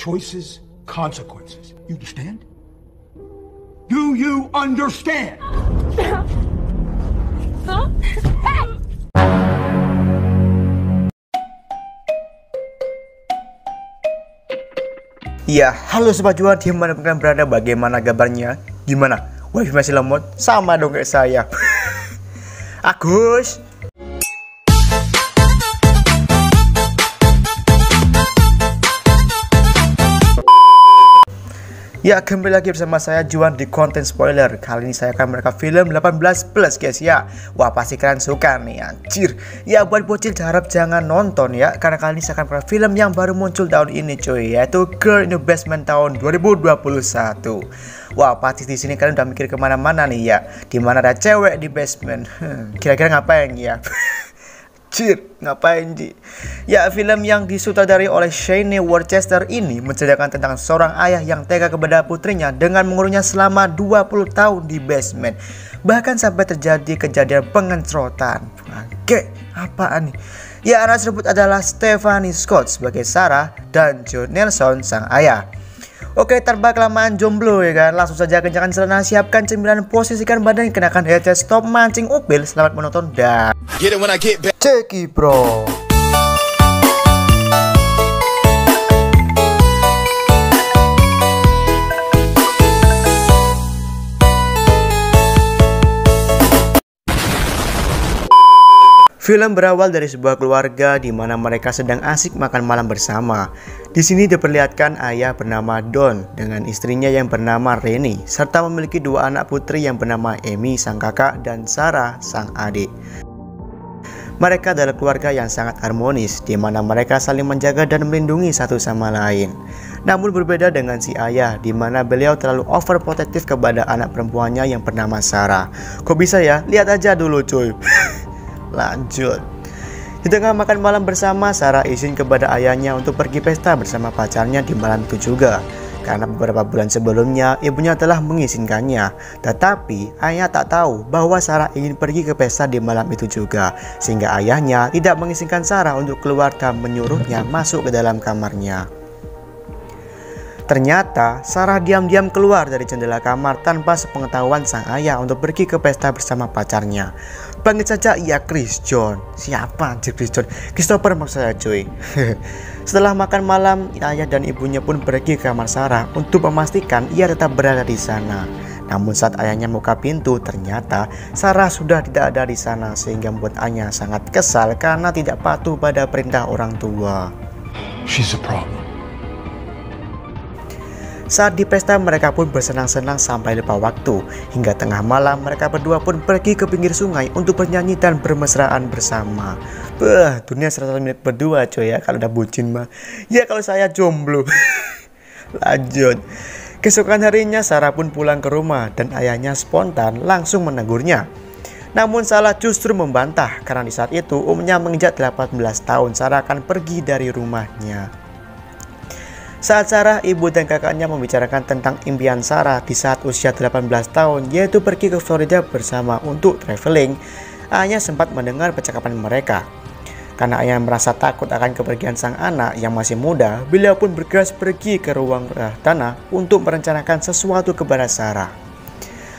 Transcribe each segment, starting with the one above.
choices, consequences. You understand? Do you understand? Ya, halo Sobat Juan, dimanapun kalian berada, bagaimana kabarnya? Gimana? Wifi masih lemot? Sama dong kayak saya. Agus. Ya, kembali lagi bersama saya Juan di konten spoiler. Kali ini saya akan merekam film 18+ guys ya. Wah, pasti kalian suka nih anjir. Ya, buat bocil harap jangan nonton ya, karena kali ini saya akan merekam film yang baru muncul tahun ini cuy, yaitu Girl in the Basement tahun 2021. Wah, pasti di sini kalian udah mikir kemana-mana nih ya, dimana ada cewek di basement. Kira-kira ngapain ya? Ngapain Ji? Ya, film yang disutradari oleh Shane Worcester ini menceritakan tentang seorang ayah yang tega kepada putrinya dengan mengurungnya selama 20 tahun di basement. Bahkan sampai terjadi kejadian pengencrotan. Oke, apaan nih? Ya, anak tersebut adalah Stephanie Scott sebagai Sarah dan Joe Nelson sang ayah. Oke, tanpa kelamaan jomblo ya kan, langsung saja kencangkan celana, siapkan cemilan, posisikan badan, kenakan headset, stop mancing upil. Selamat menonton dan ceki bro. Film berawal dari sebuah keluarga di mana mereka sedang asik makan malam bersama. Di sini diperlihatkan ayah bernama Don dengan istrinya yang bernama Rennie, serta memiliki dua anak putri yang bernama Amy sang kakak dan Sarah sang adik. Mereka adalah keluarga yang sangat harmonis, di mana mereka saling menjaga dan melindungi satu sama lain. Namun berbeda dengan si ayah, di mana beliau terlalu overprotective kepada anak perempuannya yang bernama Sarah. Kok bisa ya? Lihat aja dulu cuy. Lanjut. Di tengah makan malam bersama, Sarah izin kepada ayahnya untuk pergi pesta bersama pacarnya di malam itu juga. Karena beberapa bulan sebelumnya ibunya telah mengizinkannya. Tetapi ayah tak tahu bahwa Sarah ingin pergi ke pesta di malam itu juga, sehingga ayahnya tidak mengizinkan Sarah untuk keluar dan menyuruhnya masuk ke dalam kamarnya. Ternyata Sarah diam-diam keluar dari jendela kamar tanpa sepengetahuan sang ayah untuk pergi ke pesta bersama pacarnya. Panggil saja ia Chris John. Siapa anjir Chris John? Christopher maksud saya cuy. Setelah makan malam, ayah dan ibunya pun pergi ke kamar Sarah untuk memastikan ia tetap berada di sana. Namun saat ayahnya buka pintu, ternyata Sarah sudah tidak ada di sana, sehingga membuat ayahnya sangat kesal karena tidak patuh pada perintah orang tua. She's a problem. Saat di pesta mereka pun bersenang-senang sampai lupa waktu. Hingga tengah malam mereka berdua pun pergi ke pinggir sungai untuk bernyanyi dan bermesraan bersama. Dunia 100 menit berdua coy ya, kalau udah bucin mah. Ya kalau saya jomblo. Lanjut. Keesokan harinya Sarah pun pulang ke rumah dan ayahnya spontan langsung menegurnya. Namun Sarah justru membantah karena di saat itu umurnya menginjak 18 tahun Sarah akan pergi dari rumahnya. Saat Sarah, ibu dan kakaknya membicarakan tentang impian Sarah di saat usia 18 tahun, yaitu pergi ke Florida bersama untuk traveling, ayahnya sempat mendengar percakapan mereka. Karena ayah merasa takut akan kepergian sang anak yang masih muda, beliau pun bergegas pergi ke ruang tanah untuk merencanakan sesuatu kepada Sarah.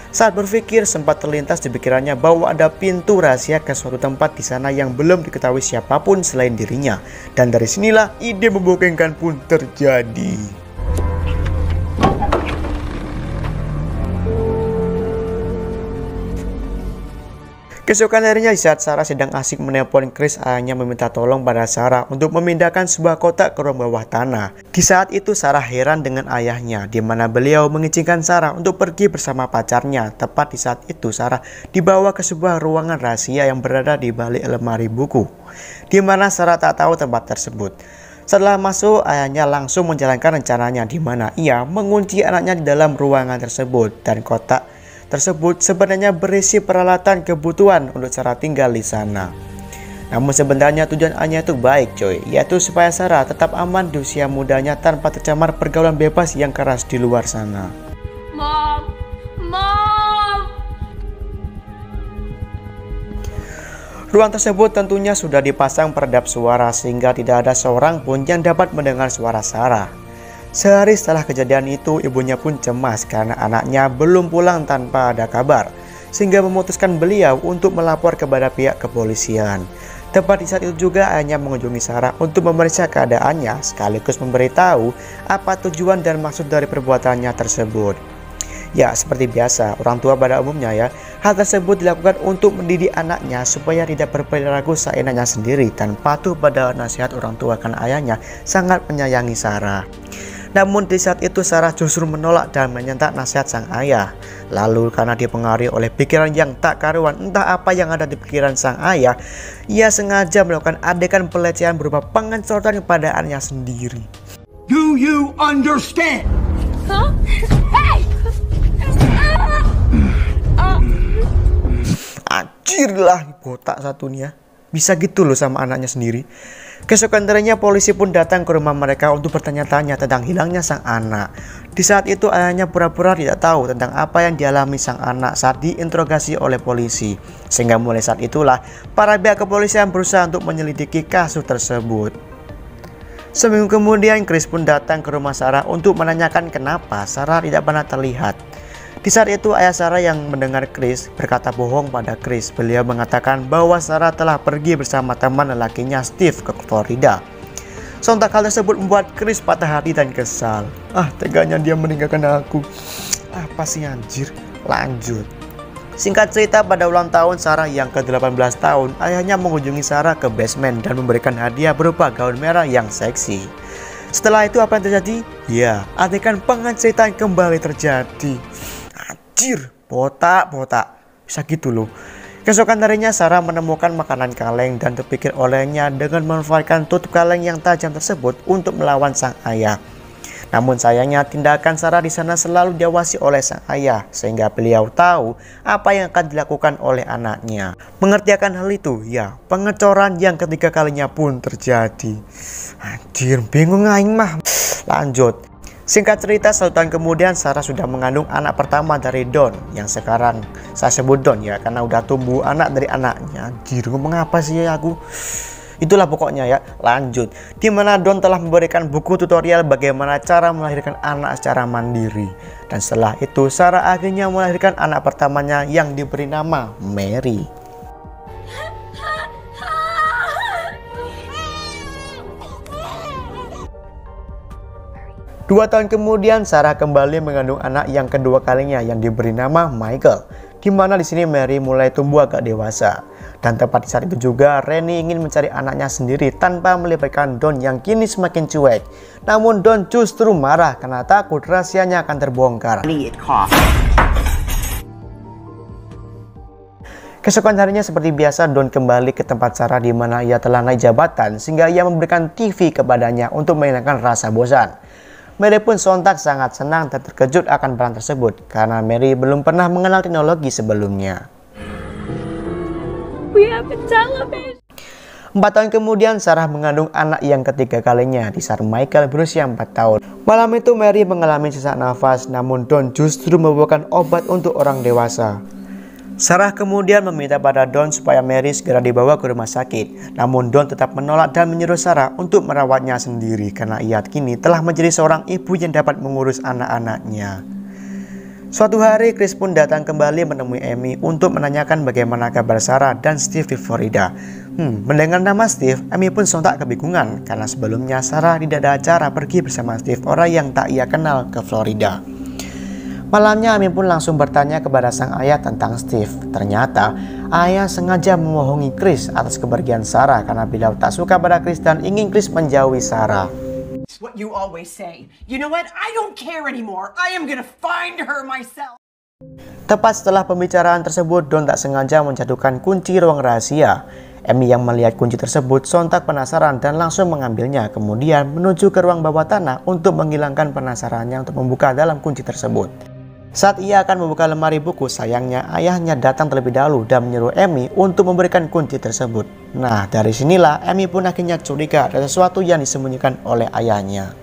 Saat berpikir, sempat terlintas di pikirannya bahwa ada pintu rahasia ke suatu tempat di sana yang belum diketahui siapapun selain dirinya. Dan dari sinilah ide membokengkan pun terjadi. Keesokan harinya di saat Sarah sedang asik menelpon Chris, ayahnya meminta tolong pada Sarah untuk memindahkan sebuah kotak ke ruang bawah tanah. Di saat itu Sarah heran dengan ayahnya, di mana beliau mengizinkan Sarah untuk pergi bersama pacarnya. Tepat di saat itu Sarah dibawa ke sebuah ruangan rahasia yang berada di balik lemari buku, di mana Sarah tak tahu tempat tersebut. Setelah masuk, ayahnya langsung menjalankan rencananya, di mana ia mengunci anaknya di dalam ruangan tersebut, dan kotak tersebut sebenarnya berisi peralatan kebutuhan untuk Sarah tinggal di sana. Namun sebenarnya tujuan ayahnya itu baik coy, yaitu supaya Sarah tetap aman di usia mudanya tanpa tercemar pergaulan bebas yang keras di luar sana. Mom. Ruang tersebut tentunya sudah dipasang peredap suara sehingga tidak ada seorang pun yang dapat mendengar suara Sarah. Sehari setelah kejadian itu, ibunya pun cemas karena anaknya belum pulang tanpa ada kabar, sehingga memutuskan beliau untuk melapor kepada pihak kepolisian. Tepat di saat itu juga ayahnya mengunjungi Sarah untuk memeriksa keadaannya sekaligus memberitahu apa tujuan dan maksud dari perbuatannya tersebut. Ya, seperti biasa orang tua pada umumnya ya, hal tersebut dilakukan untuk mendidik anaknya supaya tidak berperilaku seenaknya sendiri dan patuh pada nasihat orang tua karena ayahnya sangat menyayangi Sarah. Namun di saat itu Sarah justru menolak dan menyentak nasihat sang ayah. Lalu karena dipengaruhi oleh pikiran yang tak karuan, entah apa yang ada di pikiran sang ayah, ia sengaja melakukan adegan pelecehan berupa pengencotan kepada anaknya sendiri. Do you understand? Huh? Hey! Anjir lah, botak satunya. Bisa gitu loh sama anaknya sendiri. Keesokan harinya polisi pun datang ke rumah mereka untuk bertanya-tanya tentang hilangnya sang anak. Di saat itu ayahnya pura-pura tidak tahu tentang apa yang dialami sang anak saat diinterogasi oleh polisi. Sehingga mulai saat itulah para pihak kepolisian berusaha untuk menyelidiki kasus tersebut. Seminggu kemudian Chris pun datang ke rumah Sarah untuk menanyakan kenapa Sarah tidak pernah terlihat. Di saat itu ayah Sarah yang mendengar Chris berkata bohong pada Chris. Beliau mengatakan bahwa Sarah telah pergi bersama teman lelakinya Steve ke Florida. Sontak hal tersebut membuat Chris patah hati dan kesal. Teganya dia meninggalkan aku. Apa sih anjir? Lanjut. Singkat cerita, pada ulang tahun Sarah yang ke-18 tahun, ayahnya mengunjungi Sarah ke basement dan memberikan hadiah berupa gaun merah yang seksi. Setelah itu apa yang terjadi? Ya, adegan pengencitan kembali terjadi. Anjir, botak. Bisa gitu loh. Keesokan harinya Sarah menemukan makanan kaleng dan terpikir olehnya dengan memanfaatkan tutup kaleng yang tajam tersebut untuk melawan sang ayah. Namun sayangnya tindakan Sarah di sana selalu diawasi oleh sang ayah sehingga beliau tahu apa yang akan dilakukan oleh anaknya. Mengerti akan hal itu, ya, pengecoran yang ketiga kalinya pun terjadi. Anjir, bingung aing mah. Lanjut. Singkat cerita, 1 tahun kemudian Sarah sudah mengandung anak pertama dari Don, yang sekarang saya sebut Don ya karena udah tumbuh anak dari anaknya. Anjir, ngomong apa sih ya aku? Itulah pokoknya ya. Lanjut, di mana Don telah memberikan buku tutorial bagaimana cara melahirkan anak secara mandiri. Dan setelah itu Sarah akhirnya melahirkan anak pertamanya yang diberi nama Mary. Dua tahun kemudian Sarah kembali mengandung anak yang kedua kalinya yang diberi nama Michael. Di mana di sini Mary mulai tumbuh agak dewasa. Dan tepat di saat itu juga Rennie ingin mencari anaknya sendiri tanpa melibatkan Don yang kini semakin cuek. Namun Don justru marah karena takut rahasianya akan terbongkar. Keesokan harinya seperti biasa Don kembali ke tempat Sarah di mana ia telah naik jabatan sehingga ia memberikan TV kepadanya untuk menghilangkan rasa bosan. Mary pun sontak sangat senang dan terkejut akan barang tersebut karena Mary belum pernah mengenal teknologi sebelumnya. 4 tahun kemudian Sarah mengandung anak yang ketiga kalinya di saat Michael berusia 4 tahun. Malam itu Mary mengalami sesak nafas, namun Don justru membawakan obat untuk orang dewasa. Sarah kemudian meminta pada Don supaya Mary segera dibawa ke rumah sakit. Namun Don tetap menolak dan menyuruh Sarah untuk merawatnya sendiri karena ia kini telah menjadi seorang ibu yang dapat mengurus anak-anaknya. Suatu hari Chris pun datang kembali menemui Amy untuk menanyakan bagaimana kabar Sarah dan Steve di Florida. Mendengar nama Steve, Amy pun sontak kebingungan karena sebelumnya Sarah tidak ada acara pergi bersama Steve, orang yang tak ia kenal, ke Florida. Malamnya Amy pun langsung bertanya kepada sang ayah tentang Steve. Ternyata ayah sengaja membohongi Chris atas kepergian Sarah karena beliau tak suka pada Chris dan ingin Chris menjauhi Sarah. What you always say. You know what? I don't care anymore. I am gonna find her myself. Tepat setelah pembicaraan tersebut, Don tak sengaja menjatuhkan kunci ruang rahasia. Amy yang melihat kunci tersebut sontak penasaran dan langsung mengambilnya, kemudian menuju ke ruang bawah tanah untuk menghilangkan penasarannya untuk membuka dalam kunci tersebut. Saat ia akan membuka lemari buku, sayangnya ayahnya datang terlebih dahulu dan menyuruh Amy untuk memberikan kunci tersebut. Nah, dari sinilah Amy pun akhirnya curiga ada sesuatu yang disembunyikan oleh ayahnya.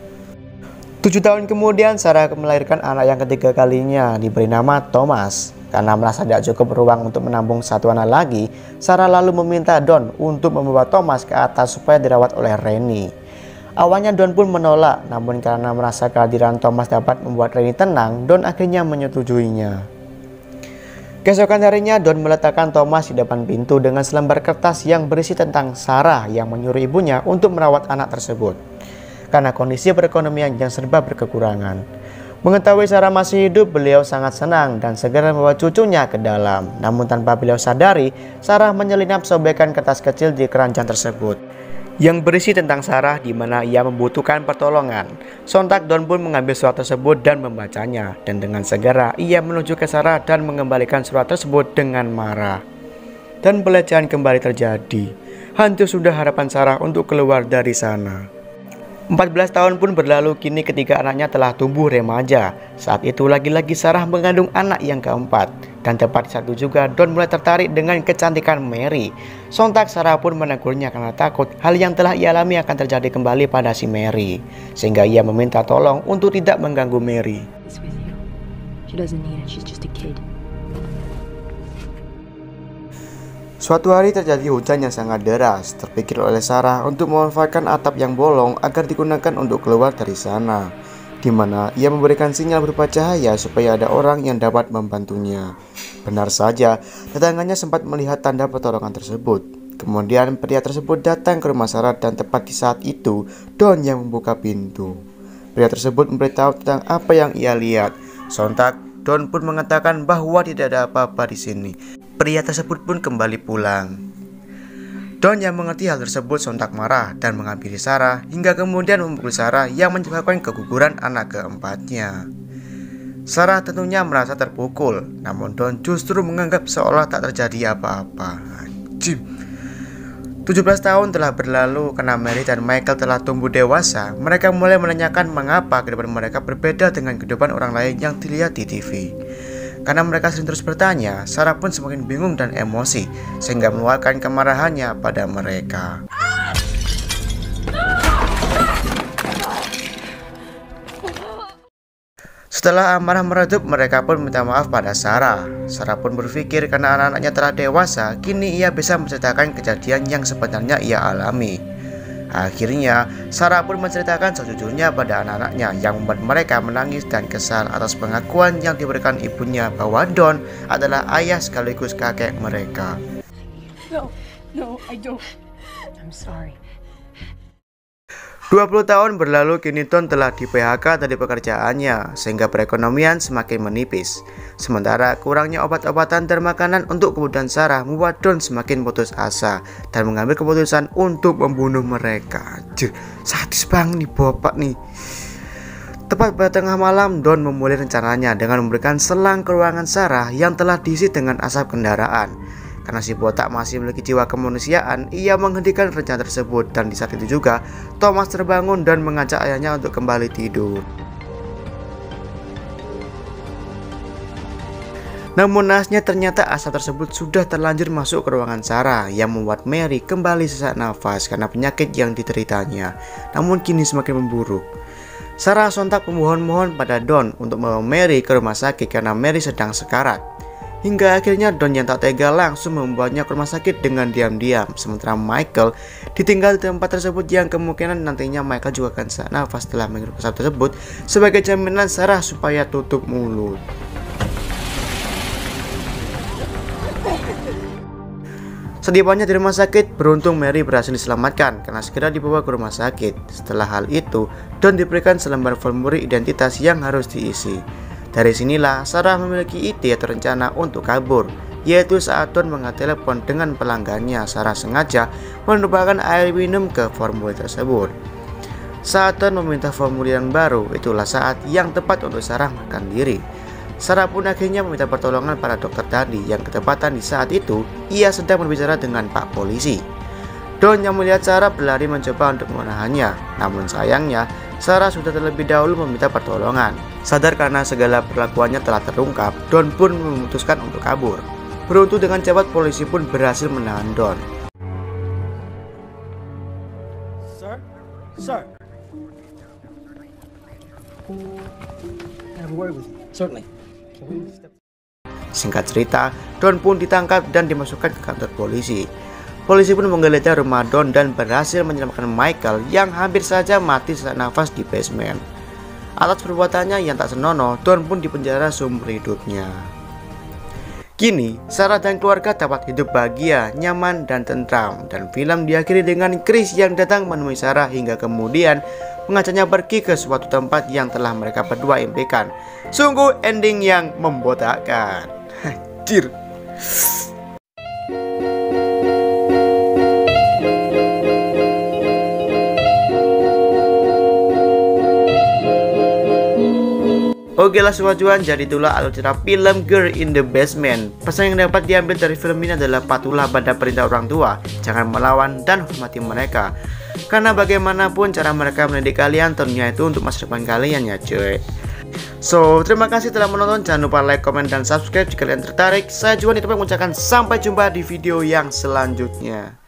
7 tahun kemudian Sarah melahirkan anak yang ketiga kalinya, diberi nama Thomas. Karena merasa tidak cukup ruang untuk menampung satu anak lagi, Sarah lalu meminta Don untuk membawa Thomas ke atas supaya dirawat oleh Rennie. Awalnya Don pun menolak, namun karena merasa kehadiran Thomas dapat membuat Rennie tenang, Don akhirnya menyetujuinya. Keesokan harinya, Don meletakkan Thomas di depan pintu dengan selembar kertas yang berisi tentang Sarah yang menyuruh ibunya untuk merawat anak tersebut karena kondisi perekonomian yang serba berkekurangan. Mengetahui Sarah masih hidup, beliau sangat senang dan segera membawa cucunya ke dalam. Namun tanpa beliau sadari, Sarah menyelinap sobekan kertas kecil di keranjang tersebut yang berisi tentang Sarah di mana ia membutuhkan pertolongan. Sontak Don pun mengambil surat tersebut dan membacanya, dan dengan segera ia menuju ke Sarah dan mengembalikan surat tersebut dengan marah. Dan pelecehan kembali terjadi. Hancur sudah harapan Sarah untuk keluar dari sana. 14 tahun pun berlalu, kini ketiga anaknya telah tumbuh remaja. Saat itu lagi-lagi Sarah mengandung anak yang keempat. Dan tepat saat itu juga Don mulai tertarik dengan kecantikan Mary. Sontak Sarah pun menegurnya karena takut hal yang telah ia alami akan terjadi kembali pada si Mary. Sehingga ia meminta tolong untuk tidak mengganggu Mary. Suatu hari terjadi hujan yang sangat deras. Terpikir oleh Sarah untuk memanfaatkan atap yang bolong agar digunakan untuk keluar dari sana, di mana ia memberikan sinyal berupa cahaya supaya ada orang yang dapat membantunya. Benar saja, tetangganya sempat melihat tanda pertolongan tersebut. Kemudian pria tersebut datang ke rumah Sarah dan tepat di saat itu Don yang membuka pintu. Pria tersebut memberitahu tentang apa yang ia lihat. Sontak Don pun mengatakan bahwa tidak ada apa-apa di sini. Pria tersebut pun kembali pulang. Don yang mengerti hal tersebut sontak marah dan menghampiri Sarah hingga kemudian memukul Sarah yang menyebabkan keguguran anak keempatnya. Sarah tentunya merasa terpukul, namun Don justru menganggap seolah tak terjadi apa-apa. 17 tahun telah berlalu karena Mary dan Michael telah tumbuh dewasa. Mereka mulai menanyakan mengapa kehidupan mereka berbeda dengan kehidupan orang lain yang dilihat di TV. Karena mereka sering terus bertanya, Sarah pun semakin bingung dan emosi, sehingga meluapkan kemarahannya pada mereka. Setelah amarah meredup, mereka pun minta maaf pada Sarah. Sarah pun berpikir karena anak-anaknya telah dewasa, kini ia bisa menceritakan kejadian yang sebenarnya ia alami. Akhirnya, Sarah pun menceritakan sejujurnya pada anak-anaknya yang membuat mereka menangis dan kesal atas pengakuan yang diberikan ibunya bahwa Don adalah ayah sekaligus kakek mereka. No, I don't. I'm sorry. 20 tahun berlalu, kini Don telah di PHK dari pekerjaannya sehingga perekonomian semakin menipis. Sementara kurangnya obat-obatan dan makanan untuk kebutuhan Sarah membuat Don semakin putus asa dan mengambil keputusan untuk membunuh mereka. Sadis banget nih bapak nih. Tepat pada tengah malam, Don memulai rencananya dengan memberikan selang ke ruangan Sarah yang telah diisi dengan asap kendaraan. Karena si botak masih memiliki jiwa kemanusiaan, ia menghentikan rencana tersebut dan di saat itu juga Thomas terbangun dan mengajak ayahnya untuk kembali tidur. Namun naasnya ternyata asap tersebut sudah terlanjur masuk ke ruangan Sarah yang membuat Mary kembali sesak nafas karena penyakit yang dideritanya. Namun kini semakin memburuk. Sarah sontak memohon-mohon pada Don untuk membawa Mary ke rumah sakit karena Mary sedang sekarat. Hingga akhirnya Don yang tak tega langsung membawanya ke rumah sakit dengan diam-diam. Sementara Michael ditinggal di tempat tersebut yang kemungkinan nantinya Michael juga akan sesak nafas setelah menghirup asap tersebut sebagai jaminan Sarah supaya tutup mulut. Setibanya di rumah sakit, beruntung Mary berhasil diselamatkan karena segera dibawa ke rumah sakit. Setelah hal itu, Don diberikan selembar formulir identitas yang harus diisi. Dari sinilah Sarah memiliki ide atau rencana untuk kabur, yaitu saat Don mengangkat telepon dengan pelanggannya. Sarah sengaja menumpahkan air minum ke formulir tersebut. Saat Don meminta formulir yang baru, itulah saat yang tepat untuk Sarah makan diri. Sarah pun akhirnya meminta pertolongan pada dokter tadi yang ketepatan di saat itu ia sedang berbicara dengan Pak Polisi. Don yang melihat Sarah berlari mencoba untuk menahannya, namun sayangnya Sarah sudah terlebih dahulu meminta pertolongan. Sadar karena segala perlakuannya telah terungkap, Don pun memutuskan untuk kabur. Beruntung dengan cepat polisi pun berhasil menahan Don. Sir. I have a word with you. Certainly. Singkat cerita, Don pun ditangkap dan dimasukkan ke kantor polisi. Polisi pun menggeledah rumah Don dan berhasil menyelamatkan Michael yang hampir saja mati sesak nafas di basement. Atas perbuatannya yang tak senonoh, Don pun dipenjara seumur hidupnya. Kini, Sarah dan keluarga dapat hidup bahagia, nyaman, dan tentram. Dan film diakhiri dengan Chris yang datang menemui Sarah hingga kemudian mengajaknya pergi ke suatu tempat yang telah mereka berdua impikan. Sungguh ending yang membotakkan. Anjir. Oke lah Sobat Cuan, jadi itulah alur cerita film Girl in the Basement. Pesan yang dapat diambil dari film ini adalah patuhlah pada perintah orang tua, jangan melawan dan hormati mereka. Karena bagaimanapun cara mereka mendidik kalian tentunya itu untuk masa depan kalian ya cuy. So, terima kasih telah menonton, jangan lupa like, comment, dan subscribe jika kalian tertarik. Saya Juan itu mengucapkan sampai jumpa di video yang selanjutnya.